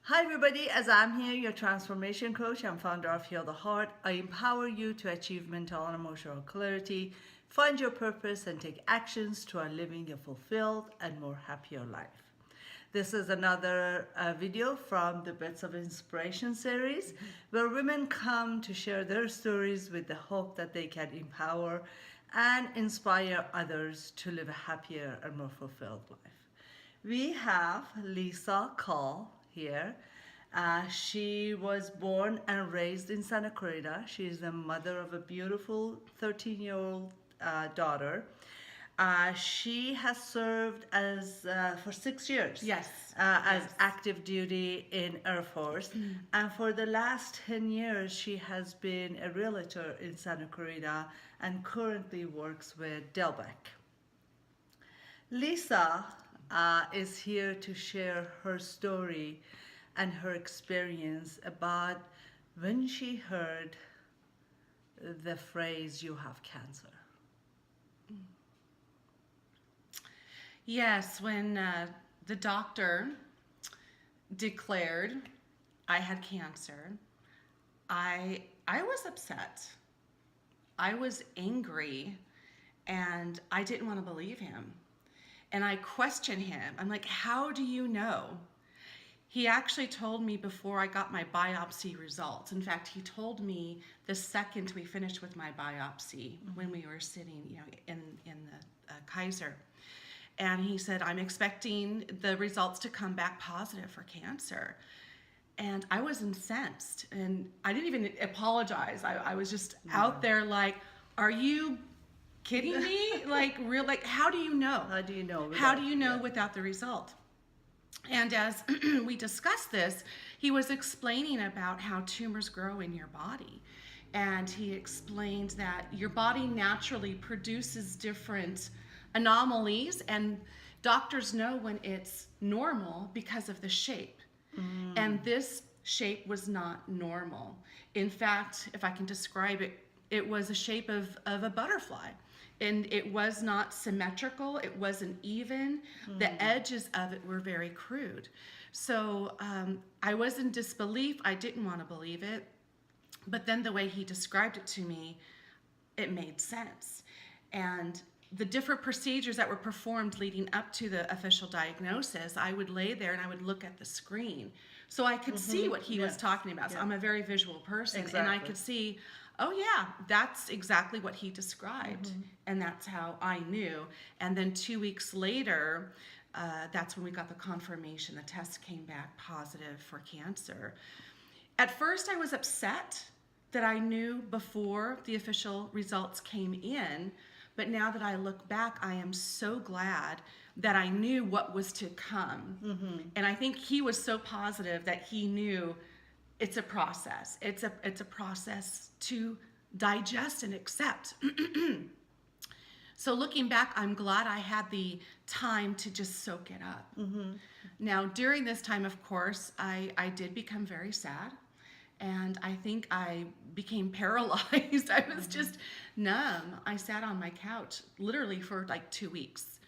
Hi everybody, Aazam here, your transformation coach and founder of Heal the Heart. I empower you to achieve mental and emotional clarity, find your purpose and take actions toward living a fulfilled and more happier life. This is another video from the Bits of Inspiration series where women come to share their stories with the hope that they can empower and inspire others to live a happier and more fulfilled life. We have Lisa Kaul here. She was born and raised in Santa Clarita. She is the mother of a beautiful 13-year-old daughter. She has served as for 6 years. Yes. As Yes. active duty in Air Force, and for the last 10 years she has been a realtor in Santa Clarita and currently works with Delbeck. Lisa is here to share her story and her experience about when she heard the phrase, "You have cancer." Yes, when the doctor declared I had cancer, I was upset. I was angry, and I didn't want to believe him. And I questioned him. I'm like, "How do you know?" He actually told me before I got my biopsy results. In fact, he told me the second we finished with my biopsy when we were sitting, in the Kaiser. And he said, "I'm expecting the results to come back positive for cancer." And I was incensed, and I didn't even apologize. I was just out there like, "Are you kidding me? Like, how do you know? How do you know? How do you know Yeah. without the result?" And as we discussed this, he was explaining about how tumors grow in your body. And he explained that your body naturally produces different anomalies, and doctors know when it's normal because of the shape. And this shape was not normal. In fact, if I can describe it, it was a shape of a butterfly. And it was not symmetrical, it wasn't even. The edges of it were very crude. So I was in disbelief. I didn't want to believe it. But then the way he described it to me, it made sense. And the different procedures that were performed leading up to the official diagnosis, I would lay there and I would look at the screen so I could see what he was Yes. talking about. So Yeah. I'm a very visual person, and I Exactly. could see, oh yeah, that's exactly what he described. And that's how I knew. And then 2 weeks later, that's when we got the confirmation. The test came back positive for cancer. At first, I was upset that I knew before the official results came in, but now that I look back, I am so glad that I knew what was to come. And I think he was so positive that he knew it's a process. It's a process to digest and accept. So looking back, I'm glad I had the time to just soak it up. Now, during this time, of course, I did become very sad. And I think I became paralyzed. I was just numb. I sat on my couch literally for like 2 weeks.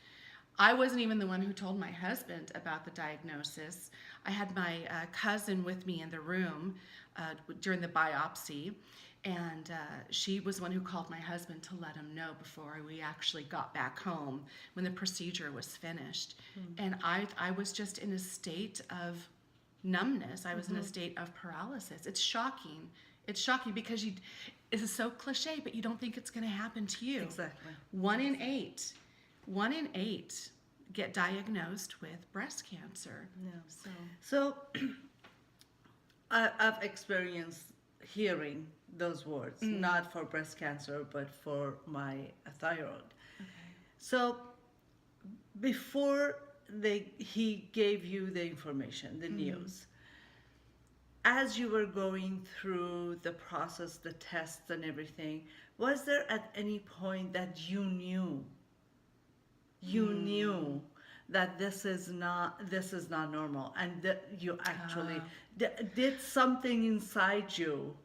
I wasn't even the one who told my husband about the diagnosis. I had my cousin with me in the room during the biopsy, and she was the one who called my husband to let him know before we actually got back home when the procedure was finished. And I was just in a state of numbness. I was in a state of paralysis. It's shocking. It's shocking because this is so cliche, but you don't think it's going to happen to you. Exactly. 1 in 8 get diagnosed with breast cancer. Yeah. So So I've experienced hearing those words, not for breast cancer, but for my thyroid. So before he gave you the information, the news, as you were going through the process, the tests and everything, was there at any point that you knew that this is not normal, and that you actually did something inside you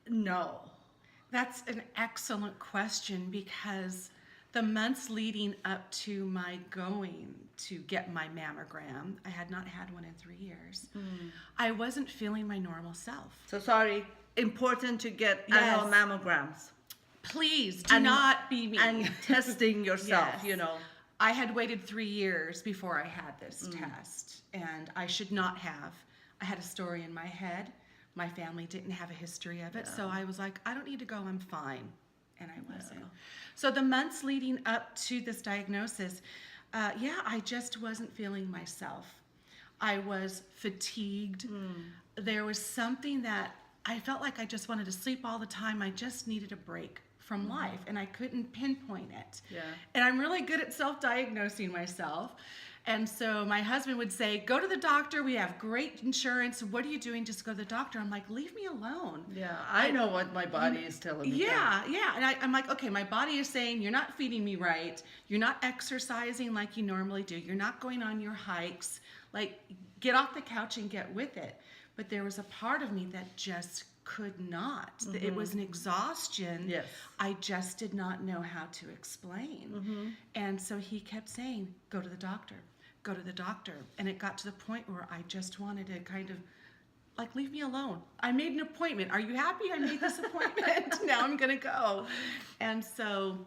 know? that's an excellent question, because The months leading up to my going to get my mammogram, I had not had one in 3 years. I wasn't feeling my normal self. So sorry, important to get Yes. annual mammograms. Please do not be me. And testing yourself, Yes. you know. I had waited 3 years before I had this test, and I should not have. I had a story in my head. My family didn't have a history of it, so I was like, I don't need to go, I'm fine. And I wasn't. So the months leading up to this diagnosis, I just wasn't feeling myself. I was fatigued. There was something that I felt like I just wanted to sleep all the time. I just needed a break from life, and I couldn't pinpoint it. Yeah. And I'm really good at self-diagnosing myself. And so my husband would say, go to the doctor. We have great insurance. What are you doing? Just go to the doctor. I'm like, leave me alone. Yeah, I know what my body is telling me. Yeah. And I'm like, okay, my body is saying, you're not feeding me right. You're not exercising like you normally do. You're not going on your hikes. Like, get off the couch and get with it. But there was a part of me that just could not. It was an exhaustion. Yes. I just did not know how to explain. And so he kept saying, go to the doctor, go to the doctor. And it got to the point where I just wanted to kind of, like, leave me alone. I made an appointment. Are you happy I made this appointment? Now I'm going to go. And so,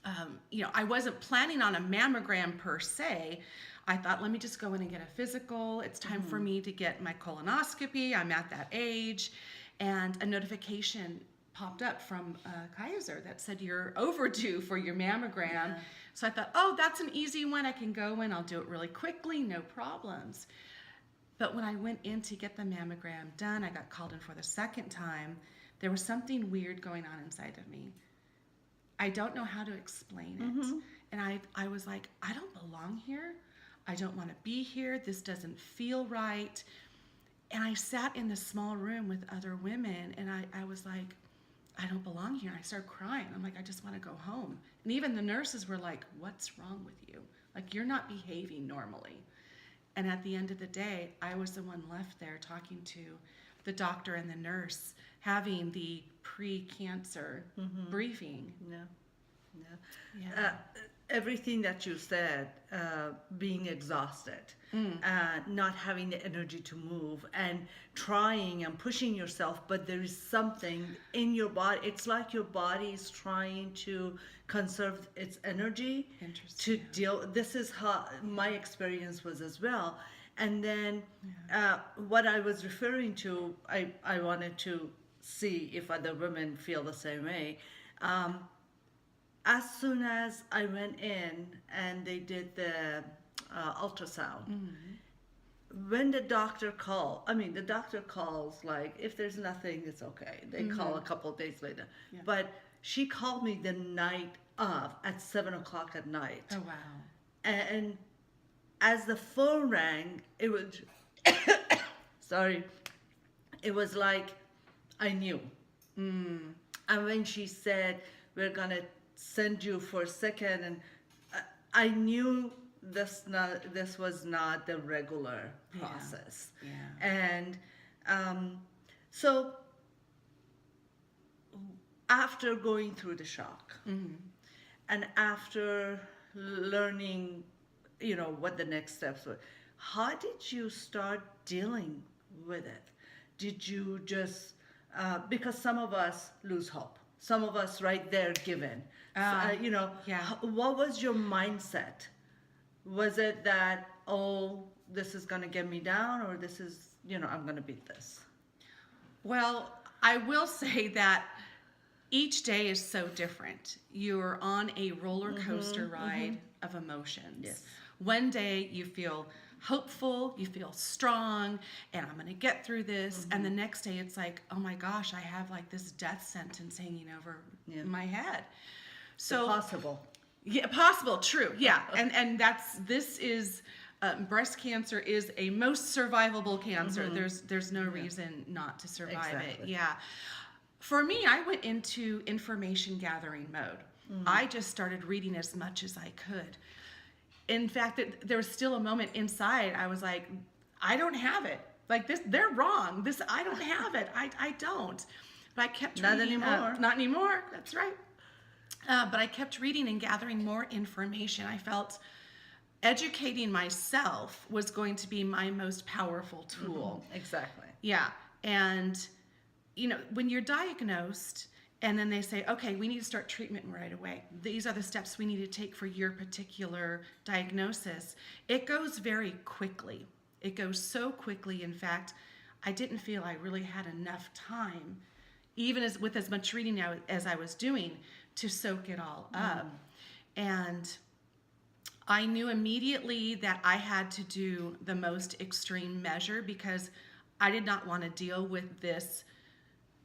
I wasn't planning on a mammogram per se. I thought, let me just go in and get a physical. It's time for me to get my colonoscopy. I'm at that age. And a notification popped up from Kaiser that said, you're overdue for your mammogram. Yeah. So I thought, oh, that's an easy one. I can go in. I'll do it really quickly. No problems. But when I went in to get the mammogram done, I got called in for the second time. There was something weird going on inside of me. I don't know how to explain it. And I was like, I don't belong here. I don't want to be here. This doesn't feel right. And I sat in this small room with other women, and I was like, I don't belong here. I started crying. I'm like, I just want to go home. And even the nurses were like, what's wrong with you? Like, you're not behaving normally. And at the end of the day, I was the one left there talking to the doctor and the nurse, having the pre-cancer briefing. Everything that you said, being exhausted, not having the energy to move, and trying and pushing yourself, but there is something in your body. It's like your body is trying to conserve its energy to deal. This is how my experience was as well. And then what I was referring to, I wanted to see if other women feel the same way. As soon as I went in and they did the ultrasound, when the doctor the doctor calls, like, if there's nothing, it's okay. They call a couple of days later. Yeah. But she called me the night of at 7:00 at night. Oh, wow. And as the phone rang, it was, it was like I knew. And when she said, we're going to send you for a second, and I knew this was not the regular process. And so after going through the shock and after learning what the next steps were, how did you start dealing with it? Did you just because some of us lose hope, some of us right there give in. What was your mindset? Was it that, this is going to get me down, or this is, I'm going to beat this? Well, I will say that each day is so different. You're on a roller coaster ride of emotions. Yes. One day you feel hopeful, you feel strong, and I'm going to get through this. And the next day it's like, oh my gosh, I have like this death sentence hanging over my head. So possible. Yeah, possible, true. Yeah. And this is breast cancer is a most survivable cancer. There's no reason not to survive it. Yeah. For me, I went into information gathering mode. I just started reading as much as I could. In fact, there was still a moment inside. I was like, I don't have it. Like this, they're wrong. I don't have it. I don't. But I kept Not reading. anymore. Not anymore. That's right. But I kept reading and gathering more information. I felt educating myself was going to be my most powerful tool. Exactly. Yeah. And, when you're diagnosed and then they say, okay, we need to start treatment right away. These are the steps we need to take for your particular diagnosis. It goes very quickly. It goes so quickly. In fact, I didn't feel I really had enough time, even with as much reading as I was doing, to soak it all up. And I knew immediately that I had to do the most extreme measure because I did not want to deal with this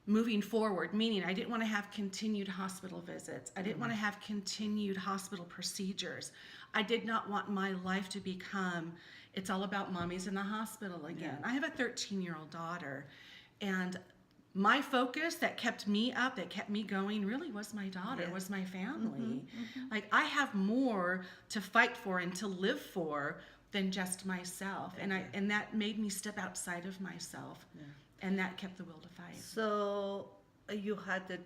moving forward, meaning I didn't want to have continued hospital visits. I didn't want to have continued hospital procedures. I did not want my life to become, it's all about mommies in the hospital again. I have a 13-year-old daughter, and my focus that kept me up, that kept me going, really was my daughter, was my family. Like, I have more to fight for and to live for than just myself. And that made me step outside of myself. And that kept the will to fight. So you had the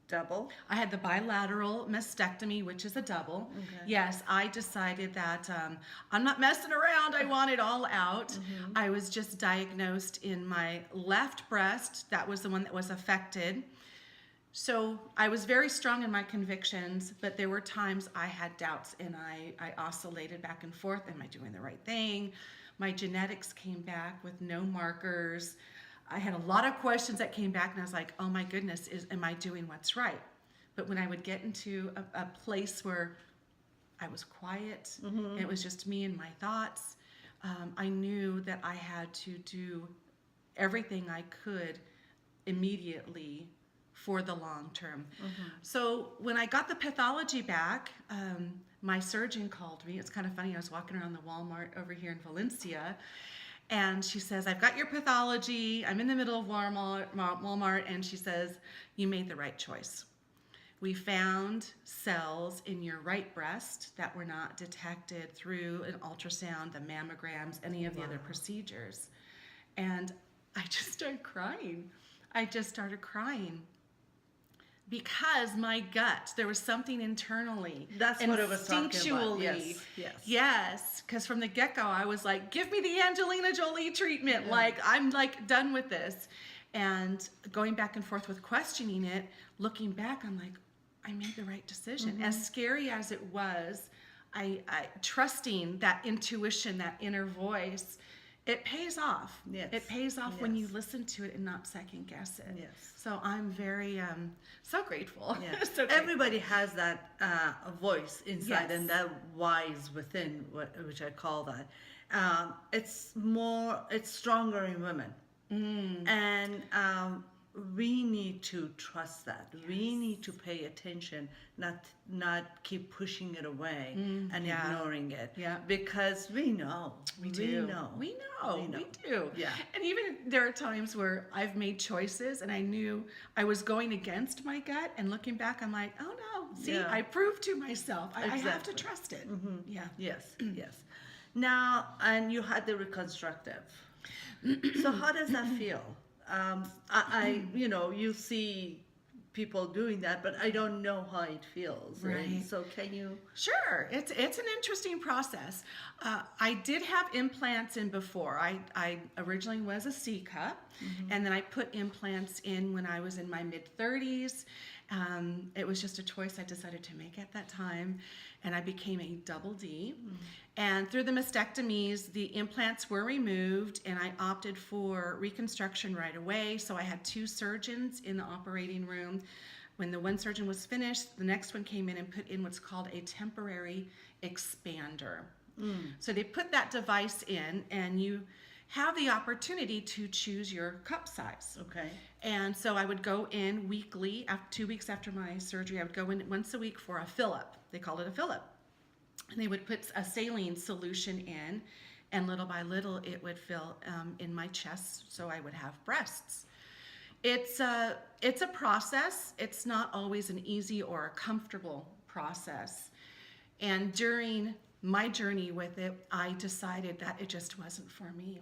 double? I had the bilateral mastectomy, which is a double. Okay. Yes, I decided that I'm not messing around. I want it all out. I was just diagnosed in my left breast. That was the one that was affected. So I was very strong in my convictions, but there were times I had doubts, and I oscillated back and forth. Am I doing the right thing? My genetics came back with no markers. I had a lot of questions that came back, and I was like, oh my goodness, am I doing what's right? But when I would get into a place where I was quiet, and it was just me and my thoughts, I knew that I had to do everything I could immediately for the long term. So when I got the pathology back, my surgeon called me. It's kind of funny. I was walking around the Walmart over here in Valencia, and she says, I've got your pathology. I'm in the middle of Walmart, and she says, you made the right choice. We found cells in your right breast that were not detected through an ultrasound, the mammograms, any of the other procedures. And I just started crying. Because my gut, there was something internally. That's what I was talking about. Instinctually. Yes. Because from the get-go, I was like, give me the Angelina Jolie treatment. Yeah. Like, I'm like done with this. And going back and forth with questioning it, looking back, I'm like, I made the right decision. As scary as it was, I trusting that intuition, that inner voice, it pays off. Yes. It pays off when you listen to it and not second guess it. Yes. So I'm very so grateful. Yeah. So grateful. Everybody has that voice inside, Yes. and that wise within, which I call that. It's stronger in women, and we need to trust that. We need to pay attention, not keep pushing it away and ignoring it. Yeah. Because we know. We do. We do. Yeah. And even there are times where I've made choices and I knew I was going against my gut, and looking back, I'm like, oh no, see, I proved to myself. I have to trust it. Yeah. Yes. Yes. Now, and you had the reconstructive. So how does that feel? You see people doing that, but I don't know how it feels. Right. So can you? Sure. It's an interesting process. I did have implants in before. I originally was a C cup, and then I put implants in when I was in my mid-30s. It was just a choice I decided to make at that time, and I became a double D. And through the mastectomies, the implants were removed, and I opted for reconstruction right away. So I had 2 surgeons in the operating room. When the one surgeon was finished, the next one came in and put in what's called a temporary expander. So they put that device in, and you have the opportunity to choose your cup size. Okay. And so I would go in weekly, 2 weeks after my surgery, I would go in once a week for a fill-up. They called it a fill-up. And they would put a saline solution in, and little by little it would fill in my chest, so I would have breasts. It's a process. It's not always an easy or a comfortable process. And during my journey with it, I decided that it just wasn't for me.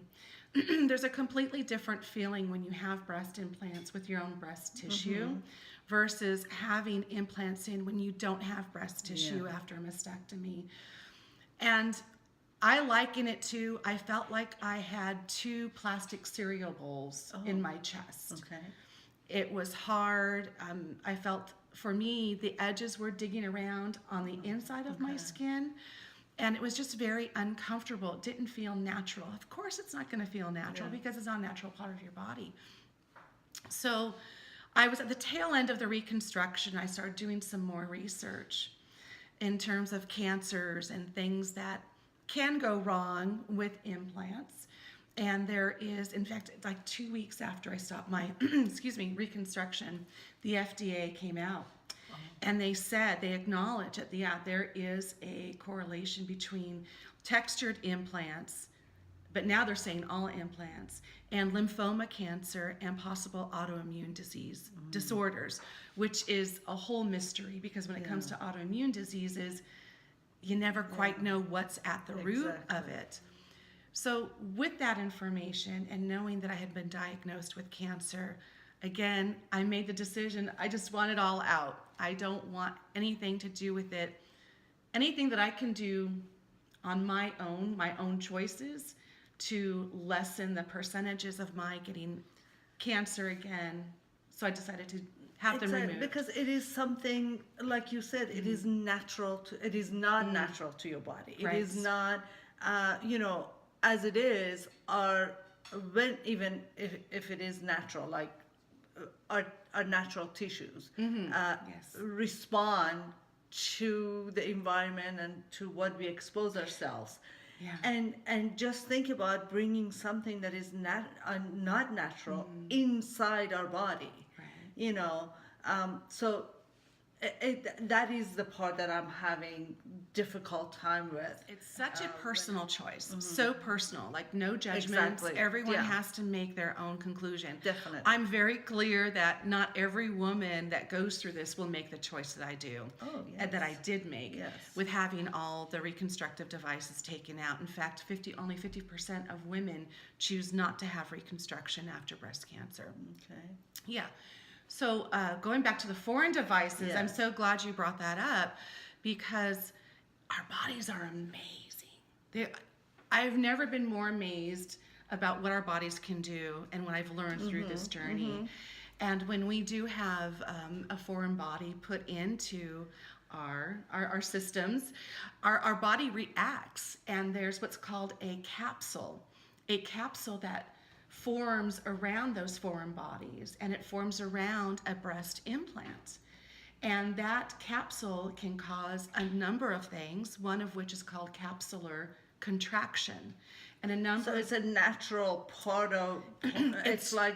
There's a completely different feeling when you have breast implants with your own breast tissue versus having implants in when you don't have breast tissue Yeah. after a mastectomy. And I liken it to, I felt like I had 2 plastic cereal bowls in my chest. Okay. It was hard. I felt, for me, the edges were digging around on the inside of my skin. And it was just very uncomfortable. It didn't feel natural. Of course, it's not going to feel natural because it's not a natural part of your body. So I was at the tail end of the reconstruction. I started doing some more research in terms of cancers and things that can go wrong with implants. And there is, in fact, like 2 weeks after I stopped my, reconstruction, the FDA came out. And they said, they acknowledged that, there is a correlation between textured implants, but now they're saying all implants, and lymphoma cancer and possible autoimmune disease disorders, which is a whole mystery, because when it comes to autoimmune diseases, you never quite know what's at the root of it. So with that information and knowing that I had been diagnosed with cancer, again, I made the decision, I just want it all out. I don't want anything to do with it. Anything that I can do on my own choices to lessen the percentages of my getting cancer again. So I decided to have them removed. Because it is something, like you said, it is natural it is not natural to your body. It is not, as it is, or when, even if it is natural, like our natural tissues respond to the environment and to what we expose ourselves. Yeah. And just think about bringing something that is not natural inside our body. Right. So that is the part that I'm having difficult time with. It's such a personal choice, so personal, like no judgments. Exactly. Everyone has to make their own conclusion. Definitely. I'm very clear that not every woman that goes through this will make the choice that I do, and that I did make with having all the reconstructive devices taken out. In fact, only 50% of women choose not to have reconstruction after breast cancer. Okay. Yeah. So going back to the foreign devices, I'm so glad you brought that up, because our bodies are amazing. I've never been more amazed about what our bodies can do and what I've learned through this journey. And when we do have a foreign body put into our systems, our body reacts, and there's what's called a capsule that forms around those foreign bodies, and it forms around a breast implant. And that capsule can cause a number of things, one of which is called capsular contraction. And a number. So it's a natural part of. It's like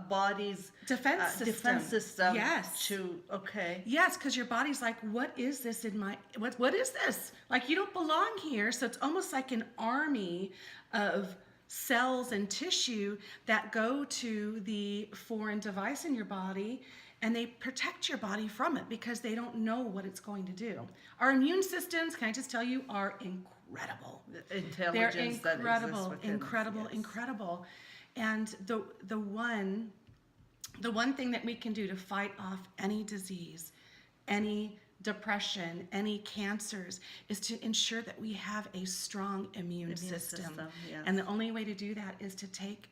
body's defense system. Yes. Okay. Yes, because your body's like, what is this in my? What is this? Like, you don't belong here. So it's almost like an army of cells and tissue that go to the foreign device in your body, and they protect your body from it because they don't know what it's going to do. Our immune systems, can I just tell you, are incredible. The intelligence They're incredible, that exists incredible. And the one thing that we can do to fight off any disease, any depression, any cancers, is to ensure that we have a strong immune system. Yes. And the only way to do that is to take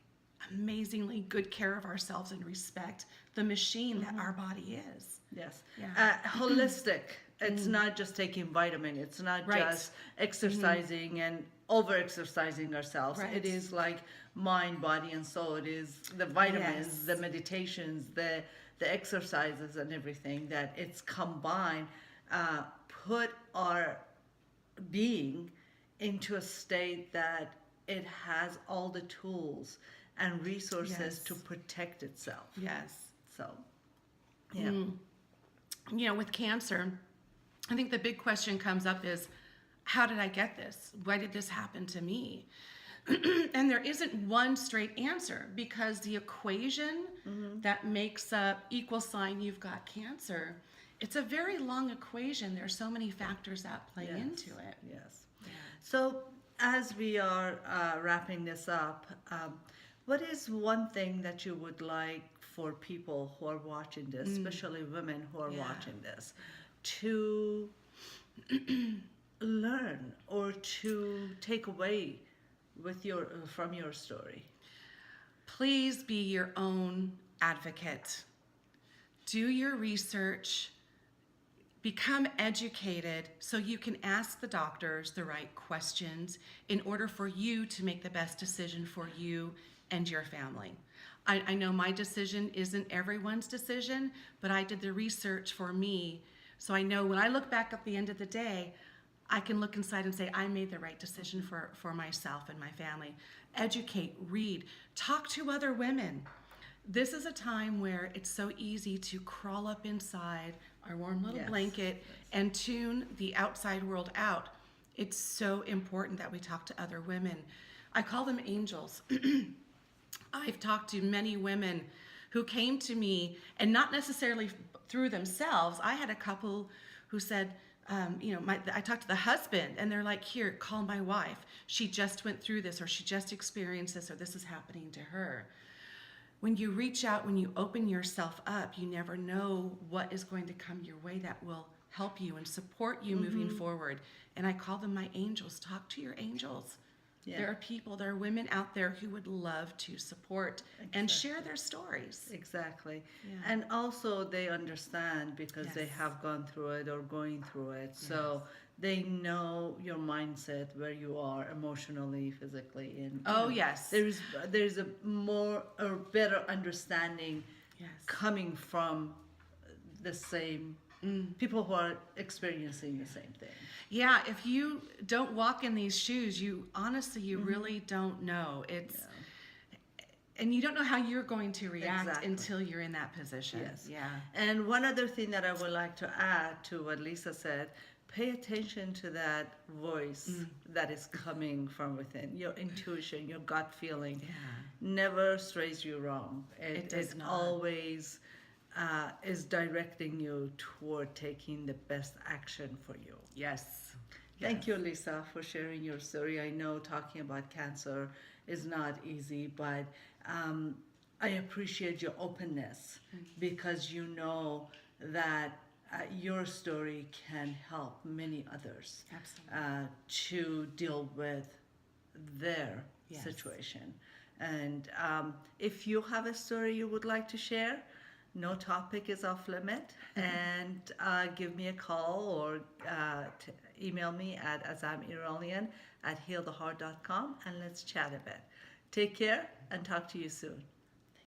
amazingly good care of ourselves and respect the machine that our body is. Yes. Yeah. Holistic. It's not just taking vitamin. It's not just exercising and over-exercising ourselves. Right. It is like mind, body, and soul. It is the vitamins, the meditations, the exercises, and everything that it's combined. Put our being into a state that it has all the tools and resources to protect itself. Yes. So, yeah. With cancer, I think the big question comes up is, how did I get this? Why did this happen to me? And there isn't one straight answer, because the equation that makes up equal sign you've got cancer, it's a very long equation. There are so many factors that play into it. Yes. So as we are wrapping this up, what is one thing that you would like for people who are watching this, especially women who are Yeah. watching this, to learn or to take away from your story? Please be your own advocate. Do your research. Become educated so you can ask the doctors the right questions in order for you to make the best decision for you and your family. I know my decision isn't everyone's decision, but I did the research for me. So I know when I look back at the end of the day, I can look inside and say, I made the right decision for myself and my family. Educate, read, talk to other women. This is a time where it's so easy to crawl up inside our warm little blanket and tune the outside world out. It's so important that we talk to other women. I call them angels. I've talked to many women who came to me, and not necessarily through themselves. I had a couple who said, I talked to the husband, and they're like, here, call my wife. She just went through this, or she just experienced this, or this is happening to her. When you reach out, when you open yourself up, you never know what is going to come your way that will help you and support you moving forward. And I call them my angels. Talk to your angels. Yeah. There are people, there are women out there who would love to support and share their stories. Exactly. Yeah. And also they understand because they have gone through it or going through it. So they know your mindset, where you are emotionally, physically. And there's a more or better understanding coming from the same people who are experiencing the same thing. Yeah, if you don't walk in these shoes, you honestly, really don't know. And you don't know how you're going to react until you're in that position. Yes. Yeah. And one other thing that I would like to add to what Lisa said, pay attention to that voice that is coming from within. Your intuition, your gut feeling never strays you wrong. It does not. Always is directing you toward taking the best action for you. Yes. Thank you, Lisa, for sharing your story. I know talking about cancer is not easy, but I appreciate your openness because you know that your story can help many others to deal with their situation. And if you have a story you would like to share, no topic is off limit. And give me a call or email me at Aazam Irilian@healtheheart.com and let's chat a bit. Take care and talk to you soon.